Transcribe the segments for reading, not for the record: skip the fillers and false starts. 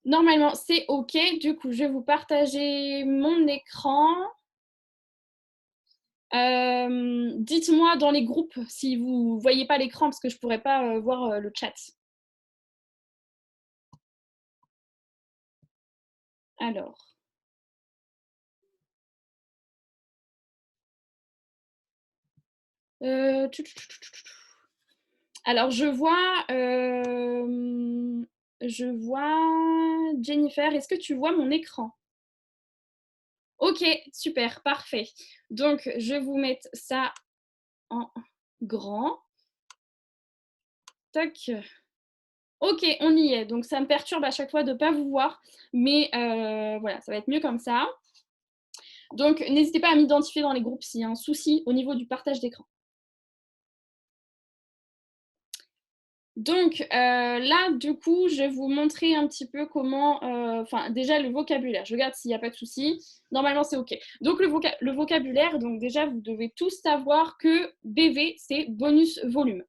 Normalement, c'est OK. Du coup, je vais vous partager mon écran. Dites-moi dans les groupes si vous ne voyez pas l'écran parce que je ne pourrais pas voir le chat. Alors, euh, tchou, tchou, tchou, tchou, tchou. Alors je vois Jennifer. Est-ce que tu vois mon écran? Ok, super, parfait. Donc, je vais vous mettre ça en grand. Tac. Ok, on y est. Donc, ça me perturbe à chaque fois de ne pas vous voir. Mais voilà, ça va être mieux comme ça. Donc, n'hésitez pas à m'identifier dans les groupes s'il y a un souci au niveau du partage d'écran. Donc là, du coup, je vais vous montrer un petit peu comment... Enfin, déjà, le vocabulaire. Je regarde s'il n'y a pas de souci. Normalement, c'est OK. Donc, le vocabulaire, donc déjà, vous devez tous savoir que BV, c'est bonus volume.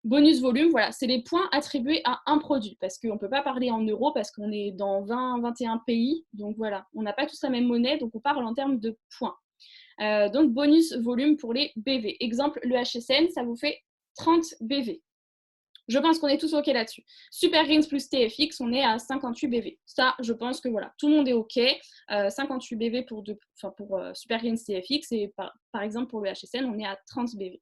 Bonus volume, voilà, c'est les points attribués à un produit. Parce qu'on ne peut pas parler en euros parce qu'on est dans 20-21 pays. Donc voilà, on n'a pas tous la même monnaie, donc on parle en termes de points. Donc, bonus volume pour les BV. Exemple, le HSN, ça vous fait 30 BV. Je pense qu'on est tous OK là-dessus. Super Greens plus TFX, on est à 58 BV. Ça, je pense que voilà, tout le monde est OK. 58 BV pour Super Greens TFX et par exemple pour le HSN, on est à 30 BV.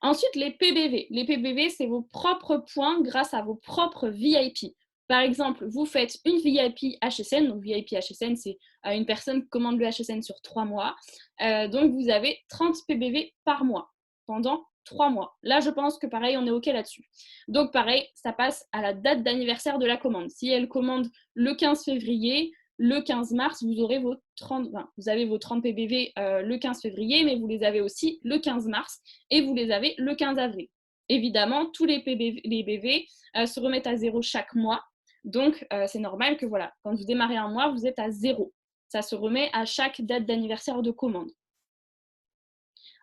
Ensuite, les PBV. Les PBV, c'est vos propres points grâce à vos propres VIP. Par exemple, vous faites une VIP HSN. Donc, VIP HSN, c'est une personne qui commande le HSN sur 3 mois. Donc, vous avez 30 PBV par mois pendant 3 mois. Là, je pense que pareil, on est OK là-dessus. Donc, pareil, ça passe à la date d'anniversaire de la commande. Si elle commande le 15 février, le 15 mars, vous aurez vos 30, enfin, vous avez vos 30 PBV le 15 février, mais vous les avez aussi le 15 mars et vous les avez le 15 avril. Évidemment, tous les BV se remettent à zéro chaque mois. Donc, c'est normal que voilà, quand vous démarrez un mois, vous êtes à zéro. Ça se remet à chaque date d'anniversaire de commande.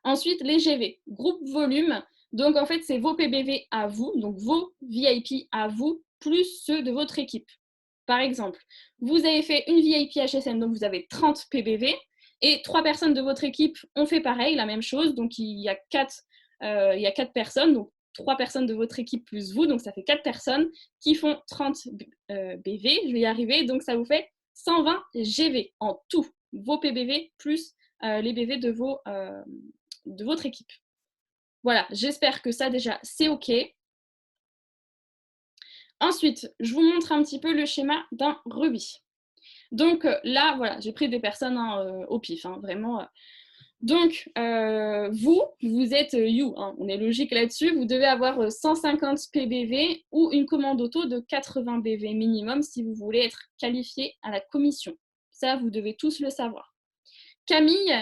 Ensuite, les GV, groupe volume. Donc, en fait, c'est vos PBV à vous, donc vos VIP à vous, plus ceux de votre équipe. Par exemple, vous avez fait une VIP HSN, donc vous avez 30 PBV, et 3 personnes de votre équipe ont fait pareil, la même chose. Donc, il y a 4 personnes, donc 3 personnes de votre équipe plus vous, donc ça fait 4 personnes qui font 30 BV, je vais y arriver, donc ça vous fait 120 GV en tout, vos PBV plus les BV de votre équipe. Voilà, j'espère que ça déjà c'est OK. Ensuite, je vous montre un petit peu le schéma d'un rubis. Donc là, voilà, j'ai pris des personnes au pif, vraiment. Donc, vous êtes you, on est logique là-dessus, vous devez avoir 150 PBV ou une commande auto de 80 BV minimum si vous voulez être qualifié à la commission. Ça, vous devez tous le savoir. Camille,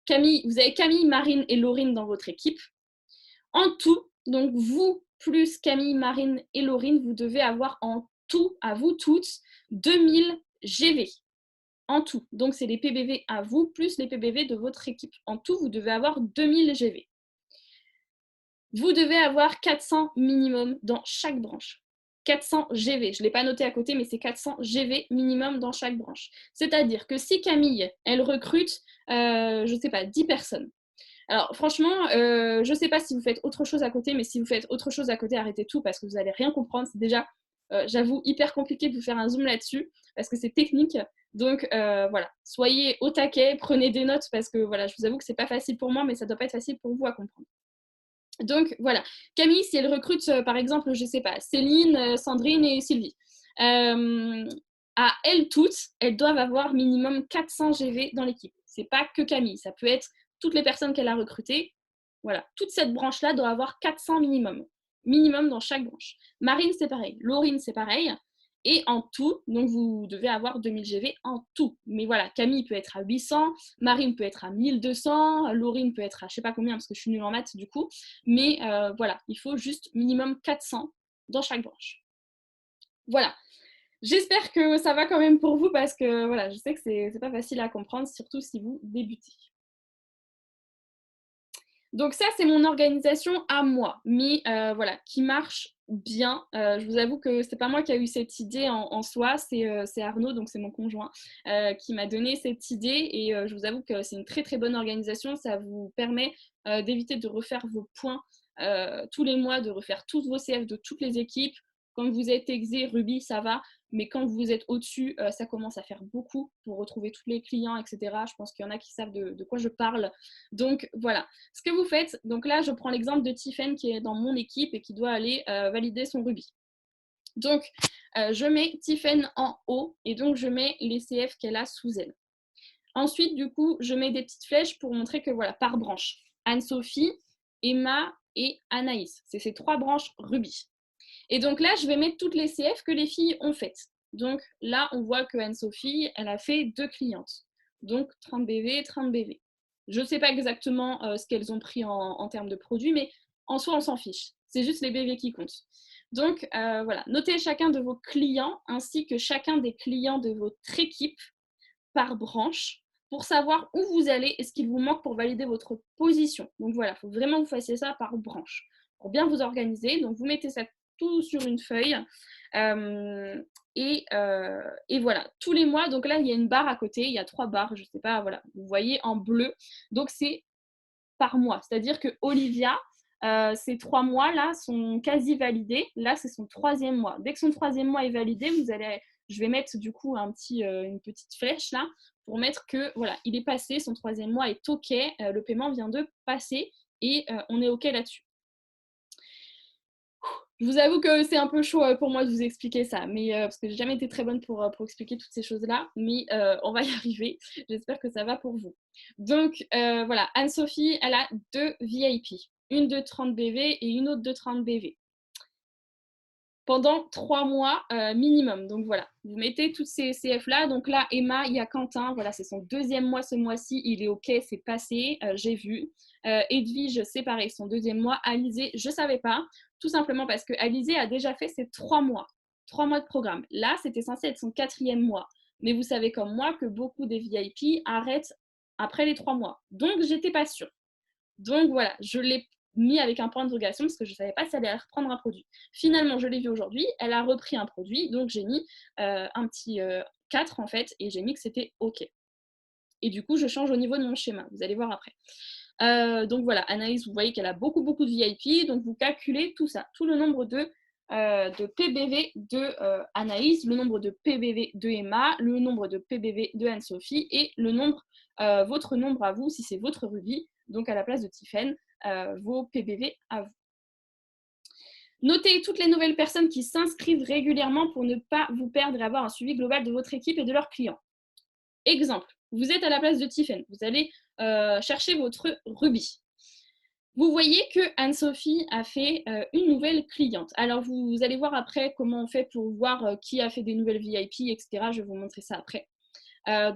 Camille, vous avez Camille, Marine et Laurine dans votre équipe. En tout, donc vous plus Camille, Marine et Laurine, vous devez avoir en tout, à vous toutes, 2000 GV. En tout. Donc, c'est les PBV à vous plus les PBV de votre équipe. En tout, vous devez avoir 2000 GV. Vous devez avoir 400 minimum dans chaque branche. 400 GV. Je ne l'ai pas noté à côté, mais c'est 400 GV minimum dans chaque branche. C'est-à-dire que si Camille, elle recrute, je ne sais pas, 10 personnes. Alors franchement, je ne sais pas si vous faites autre chose à côté, mais si vous faites autre chose à côté, arrêtez tout parce que vous n'allez rien comprendre. C'est déjà, j'avoue, hyper compliqué de vous faire un zoom là-dessus parce que c'est technique. Donc voilà, soyez au taquet, prenez des notes parce que voilà, je vous avoue que c'est pas facile pour moi, mais ça doit pas être facile pour vous à comprendre. Donc voilà, Camille, si elle recrute par exemple, je sais pas, Céline, Sandrine et Sylvie, à elles toutes, elles doivent avoir minimum 400 GV dans l'équipe. C'est pas que Camille, ça peut être toutes les personnes qu'elle a recrutées. Voilà, toute cette branche-là doit avoir 400 minimum. Minimum dans chaque branche. Marine, c'est pareil. Laurine, c'est pareil. Et en tout, donc vous devez avoir 2000 GV en tout. Mais voilà, Camille peut être à 800, Marine peut être à 1200, Laurine peut être à je sais pas combien parce que je suis nulle en maths du coup. Mais voilà, il faut juste minimum 400 dans chaque branche. Voilà. J'espère que ça va quand même pour vous parce que voilà, je sais que c'est pas facile à comprendre, surtout si vous débutez. Donc ça, c'est mon organisation à moi, mais voilà, qui marche bien. Je vous avoue que c'est pas moi qui a eu cette idée en soi, c'est Arnaud, donc c'est mon conjoint, qui m'a donné cette idée et je vous avoue que c'est une très, très bonne organisation. Ça vous permet, d'éviter de refaire vos points, tous les mois, de refaire tous vos CF de toutes les équipes. Quand vous êtes exé, Ruby, ça va, mais quand vous êtes au-dessus, ça commence à faire beaucoup pour retrouver tous les clients, et cetera. Je pense qu'il y en a qui savent de quoi je parle. Donc voilà, ce que vous faites, donc là, je prends l'exemple de Tiffen qui est dans mon équipe et qui doit aller valider son Ruby. Donc, je mets Tiffen en haut et donc je mets les CF qu'elle a sous elle. Ensuite, du coup, je mets des petites flèches pour montrer que voilà, par branche, Anne-Sophie, Emma et Anaïs. C'est ces 3 branches Ruby. Et donc là, je vais mettre toutes les CF que les filles ont faites. Donc là, on voit que Anne-Sophie, elle a fait 2 clientes. Donc 30 BV, 30 BV. Je ne sais pas exactement ce qu'elles ont pris en termes de produits, mais en soi, on s'en fiche. C'est juste les BV qui comptent. Donc voilà, notez chacun de vos clients ainsi que chacun des clients de votre équipe par branche pour savoir où vous allez et ce qu'il vous manque pour valider votre position. Donc voilà, il faut vraiment que vous fassiez ça par branche pour bien vous organiser. Donc vous mettez ça tout sur une feuille et voilà, tous les mois. Donc là, il y a une barre à côté, il y a 3 barres, je ne sais pas, voilà, vous voyez en bleu. Donc c'est par mois, c'est-à-dire que Olivia, ces 3 mois-là sont quasi validés. Là, c'est son 3e mois. Dès que son 3e mois est validé, je vais mettre du coup une petite flèche là pour mettre que voilà, il est passé, son 3e mois est OK, le paiement vient de passer et on est OK là-dessus. Je vous avoue que c'est un peu chaud pour moi de vous expliquer ça, mais parce que j'ai jamais été très bonne pour expliquer toutes ces choses-là, mais on va y arriver. J'espère que ça va pour vous. Donc voilà, Anne-Sophie, elle a 2 VIP, une de 30 BV et une autre de 30 BV. Pendant 3 mois minimum. Donc voilà, vous mettez toutes ces CF-là. Donc là, Emma, il y a Quentin, voilà, c'est son 2e mois ce mois-ci, il est OK, c'est passé, j'ai vu. Edwige, c'est pareil, son 2e mois. Alizé, je ne savais pas, tout simplement parce que Alizé a déjà fait ses 3 mois. 3 mois de programme. Là, c'était censé être son 4e mois. Mais vous savez comme moi que beaucoup des VIP arrêtent après les 3 mois. Donc, j'étais pas sûre. Donc voilà, je l'ai mis avec un point d'interrogation parce que je ne savais pas si elle allait reprendre un produit. Finalement, je l'ai vu aujourd'hui, elle a repris un produit, donc j'ai mis un petit 4 en fait, et j'ai mis que c'était OK. Et du coup, je change au niveau de mon schéma, vous allez voir après. Donc voilà, Anaïs, vous voyez qu'elle a beaucoup, beaucoup de VIP, donc vous calculez tout ça, tout le nombre de PBV de Anaïs, le nombre de PBV de Emma, le nombre de PBV de Anne-Sophie et le nombre, votre nombre à vous, si c'est votre Ruby, donc à la place de Tiffen, vos PBV à vous. Notez toutes les nouvelles personnes qui s'inscrivent régulièrement pour ne pas vous perdre et avoir un suivi global de votre équipe et de leurs clients. Exemple, vous êtes à la place de Tiffen, vous allez chercher votre Ruby. Vous voyez que Anne-Sophie a fait une nouvelle cliente. Alors, vous allez voir après comment on fait pour voir qui a fait des nouvelles VIP, etc. Je vais vous montrer ça après.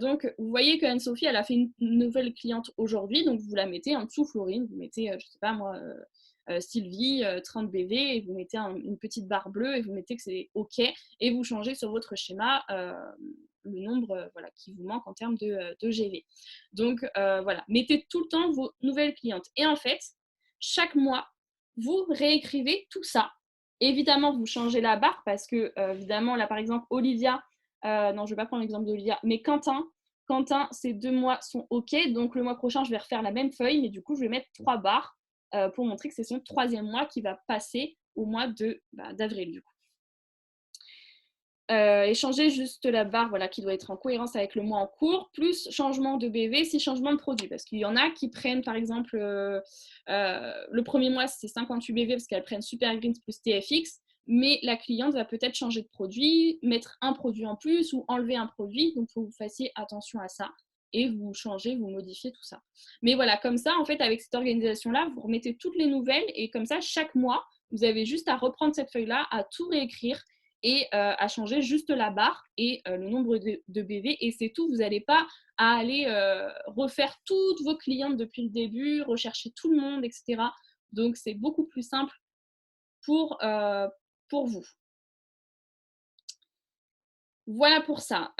Donc, vous voyez que Anne-Sophie, elle a fait une nouvelle cliente aujourd'hui. Donc, vous la mettez en dessous Florine. Vous mettez, je ne sais pas moi, Sylvie, 30 BV, et vous mettez une petite barre bleue et vous mettez que c'est OK. Et vous changez sur votre schéma le nombre voilà, qui vous manque en termes de GV. Donc, voilà, mettez tout le temps vos nouvelles clientes. Et en fait, chaque mois, vous réécrivez tout ça. Évidemment, vous changez la barre parce que, évidemment, là, par exemple, Olivia, non, je ne vais pas prendre l'exemple d'Olivia, mais Quentin, ces 2 mois sont OK. Donc, le mois prochain, je vais refaire la même feuille, mais du coup, je vais mettre 3 barres pour montrer que c'est son 3e mois qui va passer au mois d'avril, du coup. Et changer juste la barre voilà, qui doit être en cohérence avec le mois en cours, plus changement de BV, si changement de produit. Parce qu'il y en a qui prennent, par exemple, le premier mois, c'est 58 BV parce qu'elles prennent Super Greens plus TFX, mais la cliente va peut-être changer de produit, mettre un produit en plus ou enlever un produit. Donc, il faut que vous fassiez attention à ça et vous changez, vous modifiez tout ça. Mais voilà, comme ça, en fait, avec cette organisation-là, vous remettez toutes les nouvelles et comme ça, chaque mois, vous avez juste à reprendre cette feuille-là, à tout réécrire et à changer juste la barre et le nombre de BV et c'est tout. Vous n'allez pas à aller refaire toutes vos clientes depuis le début, rechercher tout le monde, etc. Donc, c'est beaucoup plus simple pour vous. Voilà pour ça.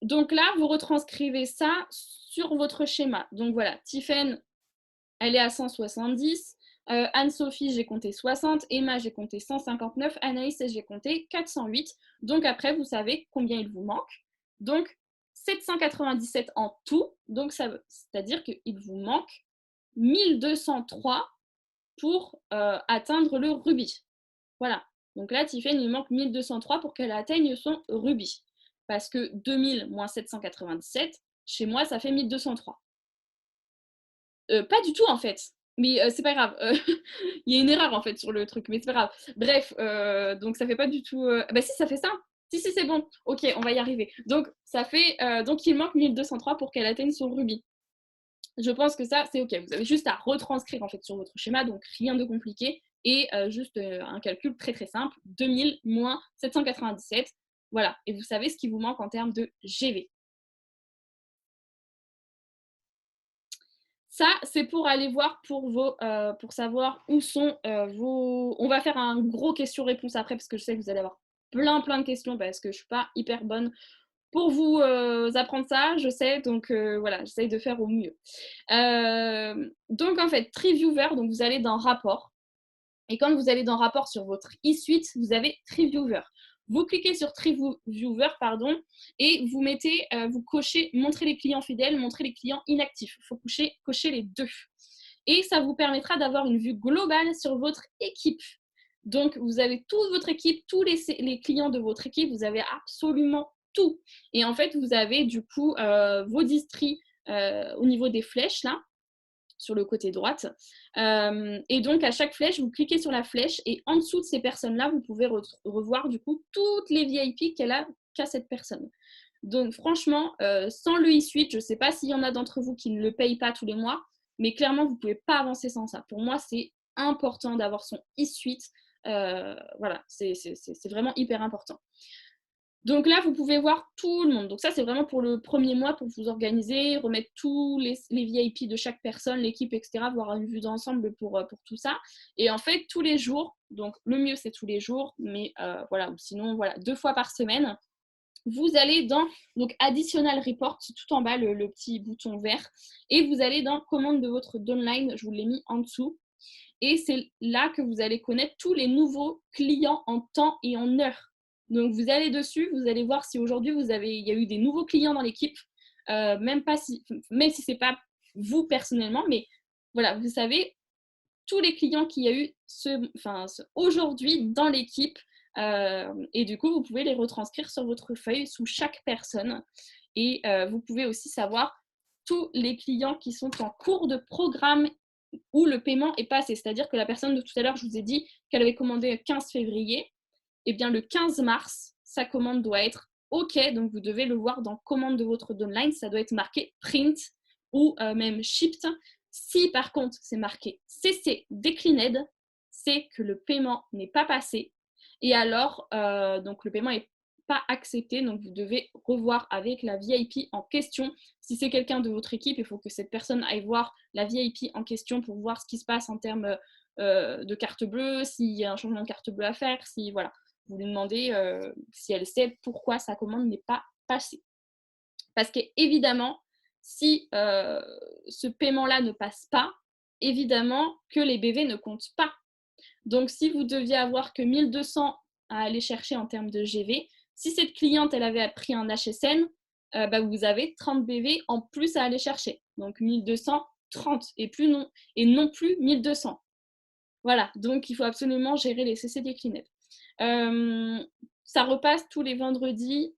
Donc là, vous retranscrivez ça sur votre schéma. Donc voilà, Tiffaine, elle est à 170. Anne-Sophie, j'ai compté 60. Emma, j'ai compté 159. Anaïs, j'ai compté 408. Donc après, vous savez combien il vous manque. Donc 797 en tout. Donc c'est-à-dire qu'il vous manque 1203 pour atteindre le rubis. Voilà. Donc là, Tiffaine, il manque 1203 pour qu'elle atteigne son rubis. Parce que 2000 moins 797, chez moi, ça fait 1203. Pas du tout, en fait. Mais c'est pas grave. Il y a une erreur, en fait, sur le truc, mais c'est pas grave. Bref, donc ça fait pas du tout... Bah si, ça fait ça. Si, c'est bon. Ok, on va y arriver. Donc, ça fait... donc, il manque 1203 pour qu'elle atteigne son rubis. Je pense que ça, c'est ok. Vous avez juste à retranscrire, en fait, sur votre schéma, donc rien de compliqué. Et juste un calcul très, très simple. 2000 moins 797. Voilà. Et vous savez ce qui vous manque en termes de GV. Ça, c'est pour aller voir pour savoir où sont vos... On va faire un gros question-réponse après parce que je sais que vous allez avoir plein de questions parce que je ne suis pas hyper bonne pour vous apprendre ça, je sais, donc voilà, j'essaye de faire au mieux. Donc en fait, TreeViewer, donc vous allez dans Rapport, et quand vous allez dans Rapport sur votre e-suite, vous avez TreeViewer. Vous cliquez sur TreeViewer, et vous mettez, vous cochez montrer les clients fidèles, montrer les clients inactifs. Il faut cocher les deux. Et ça vous permettra d'avoir une vue globale sur votre équipe. Donc, vous avez toute votre équipe, tous les clients de votre équipe, vous avez absolument tout. Et en fait, vous avez du coup vos districts au niveau des flèches, là, sur le côté droite. Et donc, à chaque flèche, vous cliquez sur la flèche et en dessous de ces personnes-là, vous pouvez revoir du coup toutes les VIP qu'a cette personne. Donc, franchement, sans le e-suite, je ne sais pas s'il y en a d'entre vous qui ne le payent pas tous les mois, mais clairement, vous ne pouvez pas avancer sans ça. Pour moi, c'est important d'avoir son e-suite. Voilà, c'est vraiment hyper important. Donc là, vous pouvez voir tout le monde. Donc ça, c'est vraiment pour le premier mois, pour vous organiser, remettre tous les VIP de chaque personne, l'équipe, etc., voir une vue d'ensemble pour tout ça. Et en fait, tous les jours, donc le mieux, c'est tous les jours, mais voilà, ou sinon, voilà, 2 fois par semaine, vous allez dans donc Additional Report, tout en bas, le petit bouton vert, et vous allez dans Commande de votre downline, je vous l'ai mis en dessous. Et c'est là que vous allez connaître tous les nouveaux clients en temps et en heure. Donc, vous allez dessus, vous allez voir si aujourd'hui, il y a eu des nouveaux clients dans l'équipe, même si ce n'est pas vous personnellement, mais voilà, vous savez tous les clients qu'il y a eu aujourd'hui dans l'équipe. Et du coup, vous pouvez les retranscrire sur votre feuille sous chaque personne. Et vous pouvez aussi savoir tous les clients qui sont en cours de programme où le paiement est passé. C'est-à-dire que la personne de tout à l'heure, je vous ai dit qu'elle avait commandé le 15 février. Et bien, le 15 mars, sa commande doit être OK. Donc, vous devez le voir dans commande de votre downline. Ça doit être marqué print ou même shipped. Si par contre, c'est marqué CC declined, c'est que le paiement n'est pas passé. Et alors, donc le paiement n'est pas accepté. Donc, vous devez revoir avec la VIP en question. Si c'est quelqu'un de votre équipe, il faut que cette personne aille voir la VIP en question pour voir ce qui se passe en termes de carte bleue, s'il y a un changement de carte bleue à faire, si voilà. Vous lui demandez si elle sait pourquoi sa commande n'est pas passée. Parce qu'évidemment, si ce paiement-là ne passe pas, évidemment que les BV ne comptent pas. Donc, si vous deviez avoir que 1200 à aller chercher en termes de GV, si cette cliente, elle avait pris un HSN, bah, vous avez 30 BV en plus à aller chercher. Donc, 1230 et non plus 1200. Voilà, donc il faut absolument gérer les CC déclinés. Ça repasse tous les vendredis,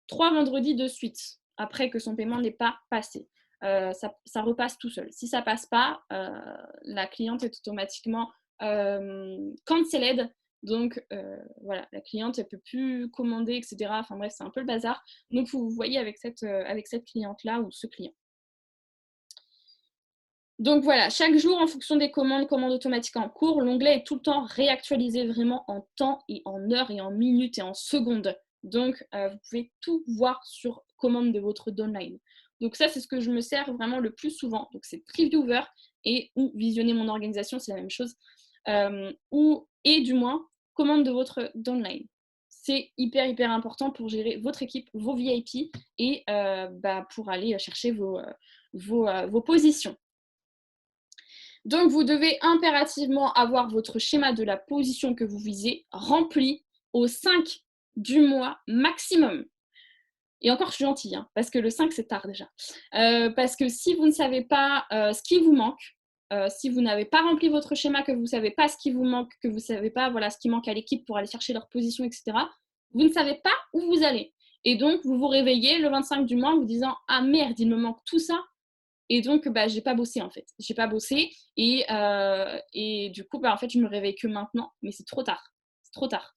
3 vendredis de suite, après que son paiement n'ait pas passé. Ça repasse tout seul. Si ça ne passe pas, la cliente est automatiquement cancelled. Donc voilà, la cliente, elle ne peut plus commander, etc. Enfin bref, c'est un peu le bazar. Donc vous voyez avec cette cliente-là ou ce client. Donc voilà, chaque jour, en fonction des commandes automatiques en cours, l'onglet est tout le temps réactualisé vraiment en temps et en heure et en minutes et en secondes. Donc, vous pouvez tout voir sur commande de votre downline. Donc ça, c'est ce que je me sers vraiment le plus souvent. Donc c'est TreeViewer ou visionner mon organisation, c'est la même chose. Et du moins, commande de votre downline. c'est hyper, hyper important pour gérer votre équipe, vos VIP et pour aller chercher vos positions. Donc, vous devez impérativement avoir votre schéma de la position que vous visez rempli au 5 du mois maximum. Et encore, je suis gentille, hein, parce que le 5, c'est tard déjà. Parce que si vous ne savez pas ce qui vous manque, si vous n'avez pas rempli votre schéma, que vous ne savez pas ce qui vous manque, que vous ne savez pas ce qui manque à l'équipe pour aller chercher leur position, etc., vous ne savez pas où vous allez. Et donc, vous vous réveillez le 25 du mois en vous disant « Ah merde, il me manque tout ça !» Et donc, j'ai pas bossé en fait. J'ai pas bossé et du coup, en fait, je me réveille que maintenant. Mais c'est trop tard. C'est trop tard.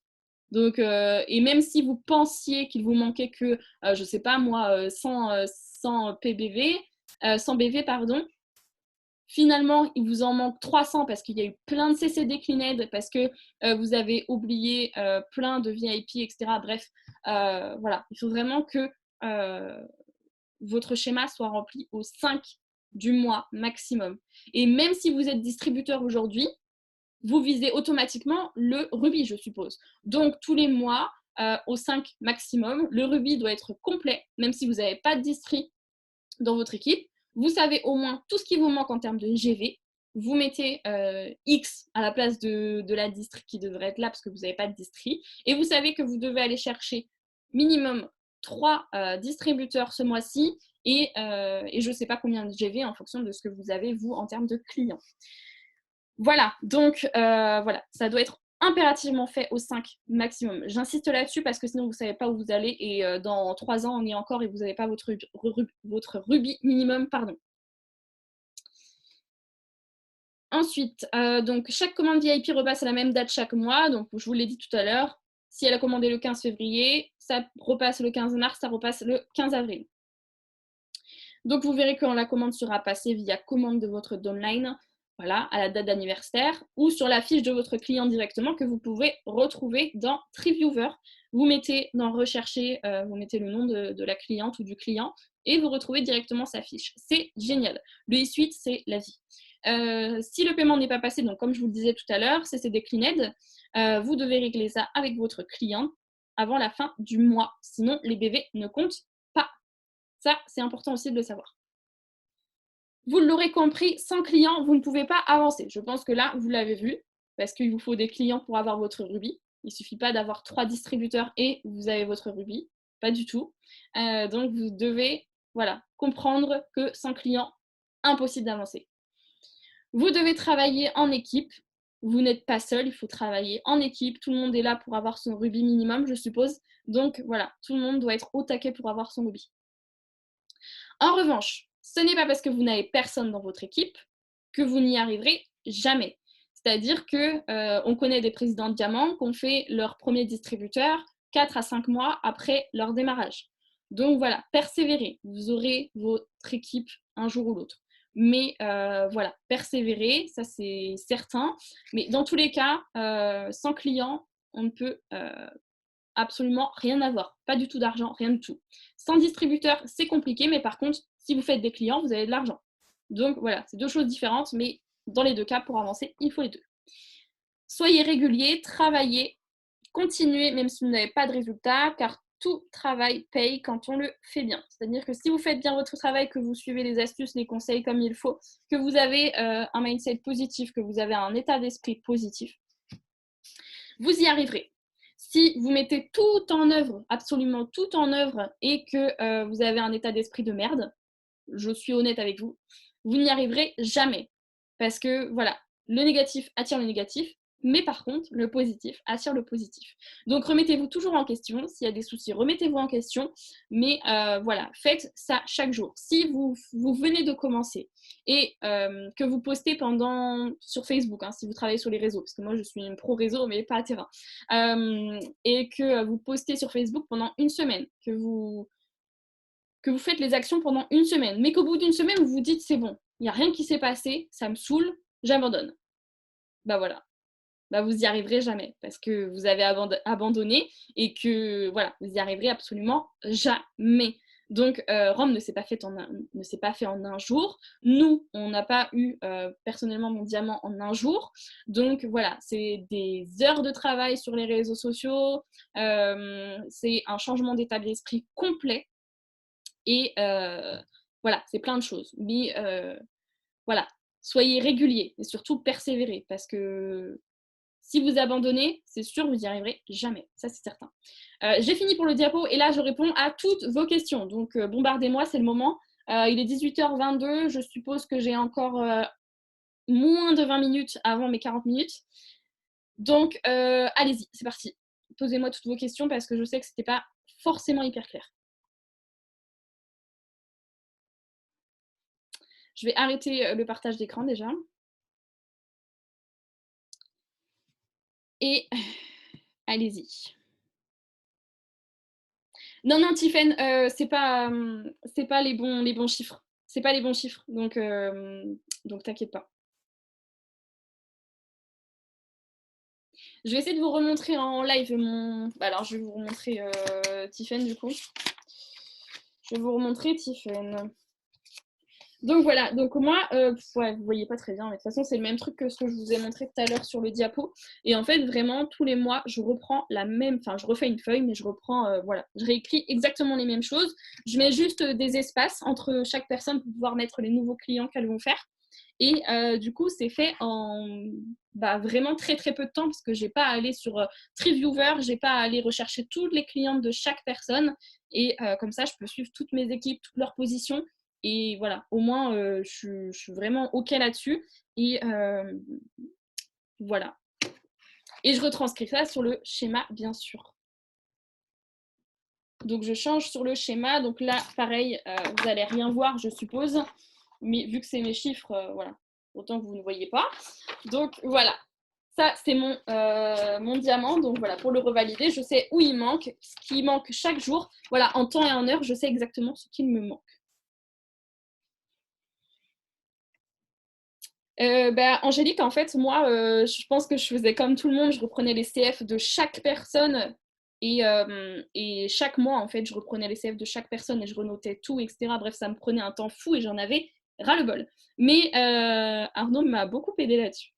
Donc, et même si vous pensiez qu'il vous manquait que, je sais pas moi, 100 PBV, 100 BV, pardon, finalement, il vous en manque 300 parce qu'il y a eu plein de CC déclined, parce que vous avez oublié plein de VIP, etc. Bref, voilà. Il faut vraiment que votre schéma soit rempli au 5 du mois maximum. Et même si vous êtes distributeur aujourd'hui, vous visez automatiquement le rubis, je suppose. Donc, tous les mois, au 5 maximum, le rubis doit être complet, même si vous n'avez pas de distri dans votre équipe. Vous savez au moins tout ce qui vous manque en termes de GV. Vous mettez X à la place de la distri qui devrait être là parce que vous n'avez pas de distri. Et vous savez que vous devez aller chercher minimum 3 distributeurs ce mois-ci et je ne sais pas combien de GV en fonction de ce que vous avez, vous, en termes de clients. Voilà, donc voilà, ça doit être impérativement fait au 5 maximum. J'insiste là-dessus parce que sinon vous ne savez pas où vous allez et dans 3 ans on y est encore et vous n'avez pas votre rubis minimum, pardon. Ensuite, donc chaque commande VIP repasse à la même date chaque mois, donc je vous l'ai dit tout à l'heure, si elle a commandé le 15 février, ça repasse le 15 mars, ça repasse le 15 avril. Donc vous verrez quand la commande sera passée via commande de votre downline, voilà, à la date d'anniversaire, ou sur la fiche de votre client directement que vous pouvez retrouver dans TreeViewer. Vous mettez dans rechercher, vous mettez le nom de la cliente ou du client et vous retrouvez directement sa fiche. C'est génial. Le e-suite, c'est la vie. Si le paiement n'est pas passé, donc comme je vous le disais tout à l'heure, c'est déclined, vous devez régler ça avec votre client avant la fin du mois. Sinon, les BV ne comptent pas. Ça, c'est important aussi de le savoir. Vous l'aurez compris, sans client, vous ne pouvez pas avancer. Je pense que là, vous l'avez vu, parce qu'il vous faut des clients pour avoir votre rubis. Il ne suffit pas d'avoir 3 distributeurs et vous avez votre rubis. Pas du tout. Donc, vous devez comprendre que sans client, impossible d'avancer. Vous devez travailler en équipe. Vous n'êtes pas seul, il faut travailler en équipe. Tout le monde est là pour avoir son rubis minimum, je suppose. Donc, voilà, tout le monde doit être au taquet pour avoir son rubis. En revanche, ce n'est pas parce que vous n'avez personne dans votre équipe que vous n'y arriverez jamais. C'est-à-dire qu'on connaît des présidents de diamant qui ont fait leur premier distributeur 4 à 5 mois après leur démarrage. Donc voilà, persévérez. Vous aurez votre équipe un jour ou l'autre. Mais voilà, persévérez, ça c'est certain. Mais dans tous les cas, sans client, on ne peut absolument rien avoir. Pas du tout d'argent, rien du tout. Sans distributeur, c'est compliqué, mais par contre, si vous faites des clients, vous avez de l'argent. Donc voilà, c'est deux choses différentes, mais dans les deux cas, pour avancer, il faut les deux. Soyez régulier, travaillez, continuez, même si vous n'avez pas de résultat, car tout travail paye quand on le fait bien. C'est-à-dire que si vous faites bien votre travail, que vous suivez les astuces, les conseils comme il faut, que vous avez un mindset positif, que vous avez un état d'esprit positif, vous y arriverez. Si vous mettez tout en œuvre, absolument tout en œuvre, et que vous avez un état d'esprit de merde, je suis honnête avec vous, vous n'y arriverez jamais. Parce que voilà, le négatif attire le négatif, mais par contre, le positif attire le positif. Donc remettez-vous toujours en question. S'il y a des soucis, remettez-vous en question. Mais voilà, faites ça chaque jour. Si vous venez de commencer et que vous postez sur Facebook, hein, si vous travaillez sur les réseaux, parce que moi je suis une pro réseau, mais pas à terrain, et que vous postez sur Facebook pendant une semaine, que vous faites les actions pendant une semaine, mais qu'au bout d'une semaine, vous vous dites c'est bon, il n'y a rien qui s'est passé, ça me saoule, j'abandonne. Bah voilà. Bah vous y arriverez jamais parce que vous avez abandonné et que voilà, vous y arriverez absolument jamais. Donc, Rome ne s'est pas fait en un jour. Nous, on n'a pas eu personnellement mon diamant en un jour. Donc, voilà, c'est des heures de travail sur les réseaux sociaux. C'est un changement d'état d'esprit complet. Et voilà, c'est plein de choses. Mais voilà, soyez réguliers et surtout persévérez parce que si vous abandonnez, c'est sûr, vous n'y arriverez jamais. Ça, c'est certain. J'ai fini pour le diapo et là, je réponds à toutes vos questions. Donc, bombardez-moi, c'est le moment. Il est 18h22. Je suppose que j'ai encore moins de 20 minutes avant mes 40 minutes. Donc, allez-y, c'est parti. Posez-moi toutes vos questions parce que je sais que ce n'était pas forcément hyper clair. Je vais arrêter le partage d'écran déjà. Et allez-y. Non, non, Tiffen, c'est pas les bons chiffres. C'est pas les bons chiffres, donc t'inquiète pas. Je vais essayer de vous remontrer en live mon... Alors, je vais vous remontrer Tiffen, du coup. Je vais vous remontrer Tiffen. Donc voilà, donc moi, ouais, vous voyez pas très bien, mais de toute façon, c'est le même truc que ce que je vous ai montré tout à l'heure sur le diapo. Et en fait, vraiment, tous les mois, je reprends je refais une feuille, mais je reprends, voilà, je réécris exactement les mêmes choses. Je mets juste des espaces entre chaque personne pour pouvoir mettre les nouveaux clients qu'elles vont faire. Et du coup, c'est fait en vraiment très très peu de temps parce que j'ai pas à aller sur Triviewer, j'ai pas à aller rechercher toutes les clientes de chaque personne. Et comme ça, je peux suivre toutes mes équipes, toutes leurs positions. Et voilà, au moins, je suis vraiment OK là-dessus. Et voilà. Et je retranscris ça sur le schéma, bien sûr. Donc, je change sur le schéma. Donc là, pareil, vous n'allez rien voir, je suppose. Mais vu que c'est mes chiffres, voilà, autant que vous ne voyez pas. Donc, voilà. Ça, c'est mon diamant. Donc, voilà, pour le revalider, je sais où il manque, ce qui manque chaque jour. Voilà, en temps et en heure, je sais exactement ce qu'il me manque. Angélique, en fait, moi, je pense que je faisais comme tout le monde, je reprenais les CF de chaque personne et chaque mois, en fait, je reprenais les CF de chaque personne et je renotais tout, etc. Bref, ça me prenait un temps fou et j'en avais ras-le-bol. Mais Arnaud m'a beaucoup aidé là-dessus.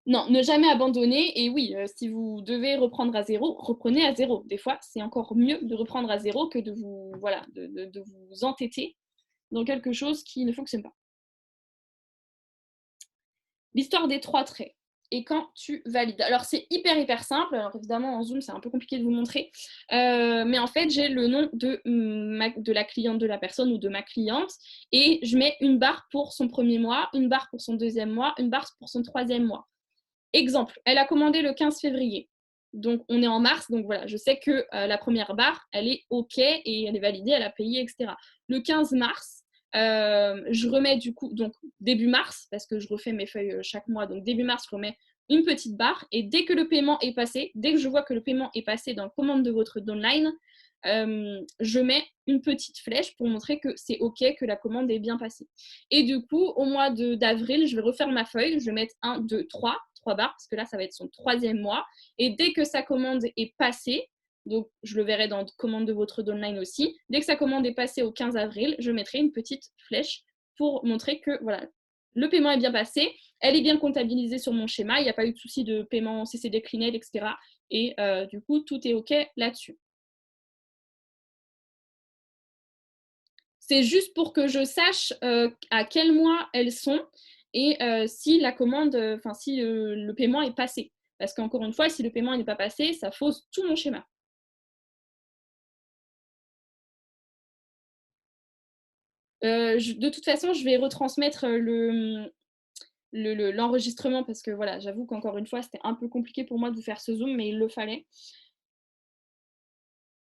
Non, ne jamais abandonner. Et oui, si vous devez reprendre à zéro, reprenez à zéro. Des fois, c'est encore mieux de reprendre à zéro que de vous, voilà, de vous entêter dans quelque chose qui ne fonctionne pas. L'histoire des trois traits. Et quand tu valides. Alors, c'est hyper simple. Alors, évidemment, en Zoom, c'est un peu compliqué de vous montrer. Mais en fait, j'ai le nom de la cliente de la personne ou de ma cliente. Et je mets une barre pour son premier mois, une barre pour son deuxième mois, une barre pour son troisième mois. Exemple, elle a commandé le 15 février. Donc, on est en mars. Donc, voilà, je sais que la première barre, elle est OK et elle est validée, elle a payé, etc. Le 15 mars, je remets du coup, donc début mars, parce que je refais mes feuilles chaque mois, donc début mars, je remets une petite barre et dès que le paiement est passé, dès que je vois que le paiement est passé dans commande de votre downline, je mets une petite flèche pour montrer que c'est OK, que la commande est bien passée. Et du coup, au mois d'avril, je vais refaire ma feuille, je vais mettre 1, 2, 3 barres, parce que là, ça va être son troisième mois. Et dès que sa commande est passée, donc je le verrai dans commande de votre downline aussi, dès que sa commande est passée au 15 avril, je mettrai une petite flèche pour montrer que voilà, le paiement est bien passé, elle est bien comptabilisée sur mon schéma, il n'y a pas eu de souci de paiement CC décliné, etc. Et du coup, tout est OK là-dessus. C'est juste pour que je sache à quel mois elles sont et si la commande, si le paiement est passé. Parce qu'encore une fois, si le paiement n'est pas passé, ça fausse tout mon schéma. De toute façon, je vais retransmettre l'enregistrement parce que voilà, j'avoue qu'encore une fois, c'était un peu compliqué pour moi de vous faire ce zoom, mais il le fallait.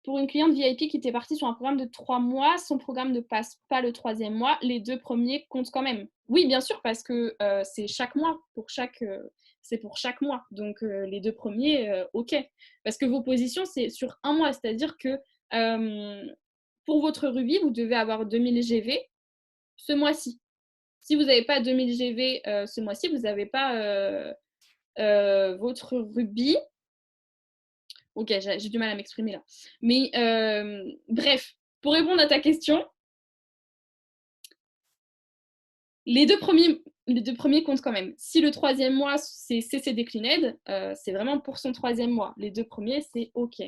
Pour une cliente VIP qui était partie sur un programme de 3 mois, son programme ne passe pas le troisième mois, les 2 premiers comptent quand même. Oui, bien sûr, parce que c'est chaque mois, c'est pour chaque mois. Donc les 2 premiers, ok. Parce que vos positions, c'est sur un mois, c'est-à-dire que pour votre rubis, vous devez avoir 2000 GV ce mois-ci. Si vous n'avez pas 2000 GV ce mois-ci, vous n'avez pas votre rubis Ok, j'ai du mal à m'exprimer là. Mais bref, pour répondre à ta question, les deux premiers comptent quand même. Si le troisième mois, c'est CC Declined, c'est vraiment pour son troisième mois. Les deux premiers, c'est OK.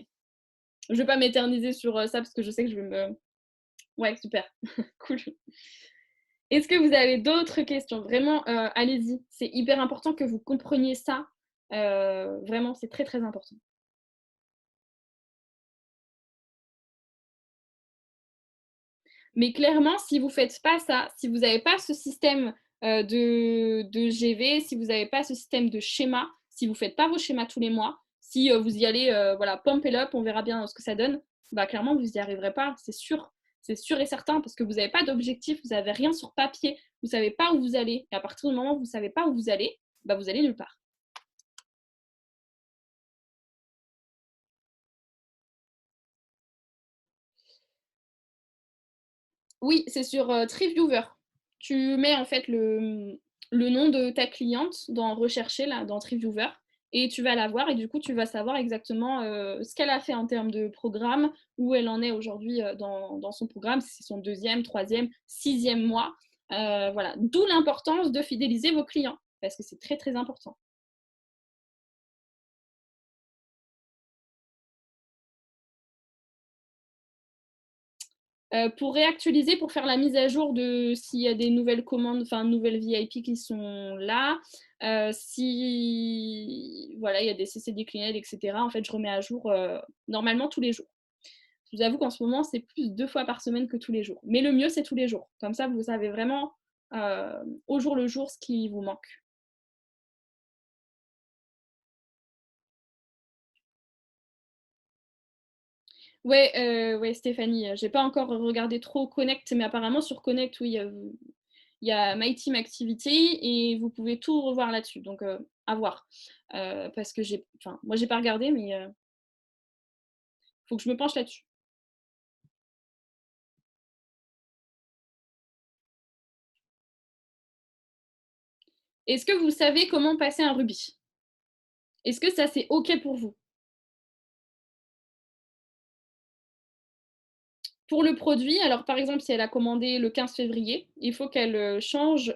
Je vais pas m'éterniser sur ça parce que je sais que je vais me... Ouais, super. Cool. Est-ce que vous avez d'autres questions? Vraiment, allez-y. C'est hyper important que vous compreniez ça. Vraiment, c'est très, très important. Mais clairement, si vous ne faites pas ça, si vous n'avez pas ce système de GV, si vous n'avez pas ce système de schéma, si vous ne faites pas vos schémas tous les mois, si vous y allez, voilà, pump it up, on verra bien ce que ça donne, bah, clairement, vous n'y arriverez pas, c'est sûr. C'est sûr et certain, parce que vous n'avez pas d'objectif, vous n'avez rien sur papier, vous ne savez pas où vous allez. Et à partir du moment où vous ne savez pas où vous allez, bah, vous allez nulle part. Oui, c'est sur TreeViewer. Tu mets en fait le nom de ta cliente dans Rechercher, là, dans TreeViewer, et tu vas la voir, et du coup, tu vas savoir exactement ce qu'elle a fait en termes de programme, où elle en est aujourd'hui dans son programme, si c'est son deuxième, troisième, sixième mois. Voilà. D'où l'importance de fidéliser vos clients, parce que c'est très, très important. Pour réactualiser, pour faire la mise à jour de s'il y a des nouvelles commandes, enfin nouvelles VIP qui sont là, si voilà, il y a des CC déclinés, etc. En fait, je remets à jour normalement tous les jours. Je vous avoue qu'en ce moment, c'est plus 2 fois par semaine que tous les jours. Mais le mieux, c'est tous les jours. Comme ça, vous savez vraiment au jour le jour ce qui vous manque. Ouais, ouais, Stéphanie, j'ai pas encore regardé trop Connect, mais apparemment sur Connect, oui, il y a My Team Activity et vous pouvez tout revoir là-dessus. Donc, à voir. Parce que enfin, moi, j'ai pas regardé, mais il faut que je me penche là-dessus. Est-ce que vous savez comment passer un rubis? Est-ce que ça, c'est OK pour vous? Pour le produit, alors par exemple, si elle a commandé le 15 février, il faut qu'elle change,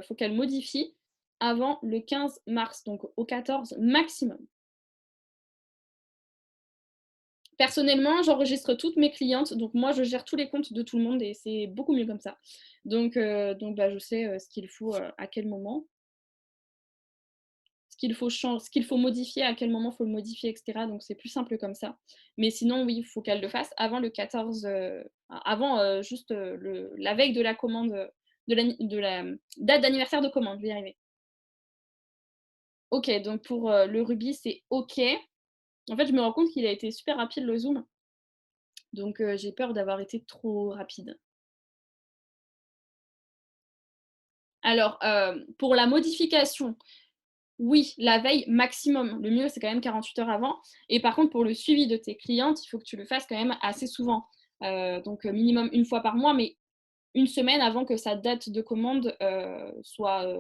faut qu'elle modifie avant le 15 mars, donc au 14 maximum. Personnellement, j'enregistre toutes mes clientes, donc moi je gère tous les comptes de tout le monde et c'est beaucoup mieux comme ça. Donc bah, je sais ce qu'il faut à quel moment, ce qu'il faut modifier, à quel moment il faut le modifier, etc. Donc c'est plus simple comme ça. Mais sinon, oui, il faut qu'elle le fasse avant le 14, avant juste la veille de la commande, de la date d'anniversaire de commande, je vais y arriver. Ok, donc pour le rubis, c'est ok. En fait, je me rends compte qu'il a été super rapide le zoom, donc j'ai peur d'avoir été trop rapide. Alors, pour la modification, oui, la veille maximum. Le mieux, c'est quand même 48 heures avant. Et par contre, pour le suivi de tes clientes, il faut que tu le fasses quand même assez souvent. Donc, minimum une fois par mois, mais une semaine avant que sa date de commande soit...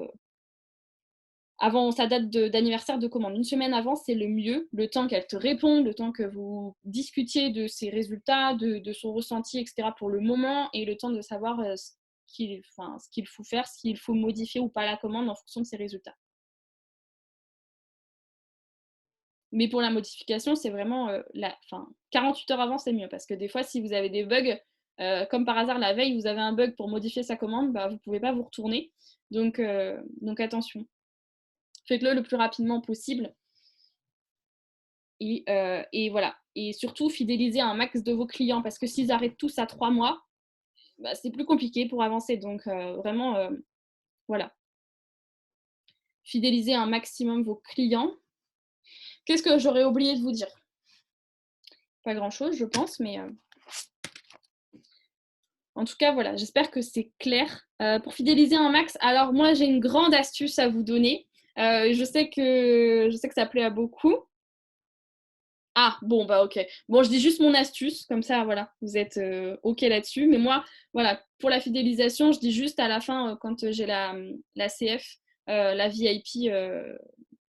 avant sa date d'anniversaire de commande. Une semaine avant, c'est le mieux. Le temps qu'elle te réponde, le temps que vous discutiez de ses résultats, de son ressenti, etc. pour le moment, et le temps de savoir ce qu'il faut faire, s'il faut modifier ou pas la commande en fonction de ses résultats. Mais pour la modification, c'est vraiment 48 heures avant, c'est mieux. Parce que des fois, si vous avez des bugs, comme par hasard la veille, vous avez un bug pour modifier sa commande, bah, vous ne pouvez pas vous retourner. Donc attention. Faites-le le plus rapidement possible. Et voilà. Et surtout, fidélisez un max de vos clients. Parce que s'ils arrêtent tous à 3 mois, bah, c'est plus compliqué pour avancer. Donc vraiment, voilà. Fidélisez un maximum vos clients. Qu'est-ce que j'aurais oublié de vous dire? Pas grand-chose, je pense, mais en tout cas, voilà, j'espère que c'est clair. Pour fidéliser un max, alors moi, j'ai une grande astuce à vous donner. Je sais que ça plaît à beaucoup. Ah, bon, bah ok. Bon, je dis juste mon astuce, comme ça, voilà, vous êtes ok là-dessus. Mais moi, voilà, pour la fidélisation, je dis juste à la fin, quand j'ai la CF, la VIP,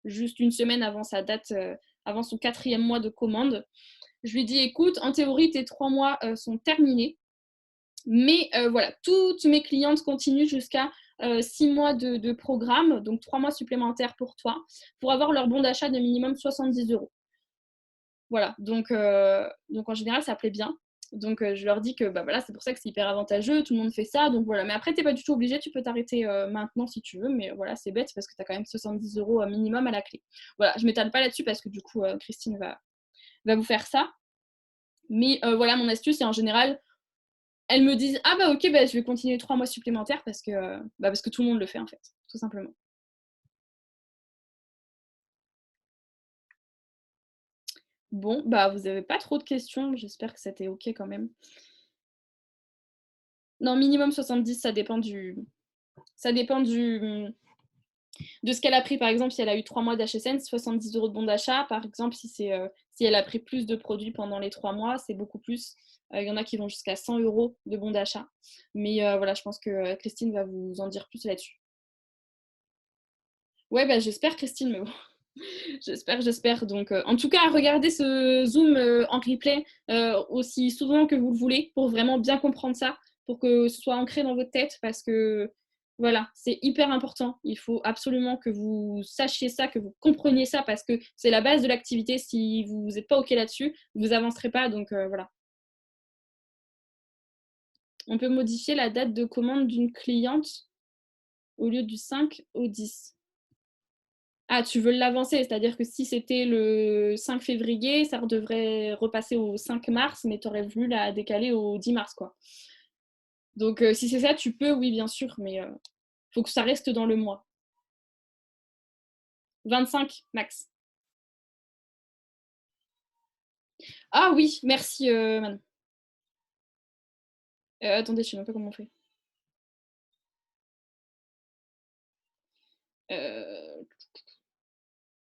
juste une semaine avant sa date avant son 4e mois de commande. Je lui dis, écoute, en théorie, tes 3 mois sont terminés. Mais voilà, toutes mes clientes continuent jusqu'à 6 mois de programme, donc 3 mois supplémentaires pour toi, pour avoir leur bon d'achat de minimum 70 €. Voilà, donc en général, ça plaît bien. Donc je leur dis que bah, voilà, c'est pour ça que c'est hyper avantageux, tout le monde fait ça. Donc voilà, mais après, tu n'es pas du tout obligé, tu peux t'arrêter maintenant si tu veux. Mais voilà, c'est bête parce que tu as quand même 70 € minimum à la clé. Voilà, je ne m'étale pas là-dessus parce que du coup, Christine va vous faire ça. Mais voilà, mon astuce, c'est en général, elles me disent ah bah ok, bah, je vais continuer 3 mois supplémentaires parce que tout le monde le fait en fait, tout simplement. Bon, bah vous avez pas trop de questions, j'espère que c'était ok quand même. Non, minimum 70, ça dépend de ce qu'elle a pris. Par exemple, si elle a eu 3 mois d'HSN, 70 € de bon d'achat. Par exemple, si elle a pris plus de produits pendant les 3 mois, c'est beaucoup plus. Il y en a qui vont jusqu'à 100 € de bon d'achat. Mais voilà, je pense que Christine va vous en dire plus là-dessus. Ouais, bah j'espère Christine, mais bon. J'espère. Donc, en tout cas, regardez ce Zoom en replay aussi souvent que vous le voulez pour vraiment bien comprendre ça, pour que ce soit ancré dans votre tête parce que voilà, c'est hyper important. Il faut absolument que vous sachiez ça, que vous compreniez ça parce que c'est la base de l'activité. Si vous n'êtes pas OK là-dessus, vous avancerez pas. Donc, voilà. On peut modifier la date de commande d'une cliente au lieu du 5 au 10. Ah, tu veux l'avancer, c'est-à-dire que si c'était le 5 février, ça devrait repasser au 5 mars, mais tu aurais voulu la décaler au 10 mars, quoi. Donc, si c'est ça, tu peux, oui, bien sûr, mais faut que ça reste dans le mois. 25 max. Ah oui, merci, Manon. Attendez, je sais même pas comment on fait.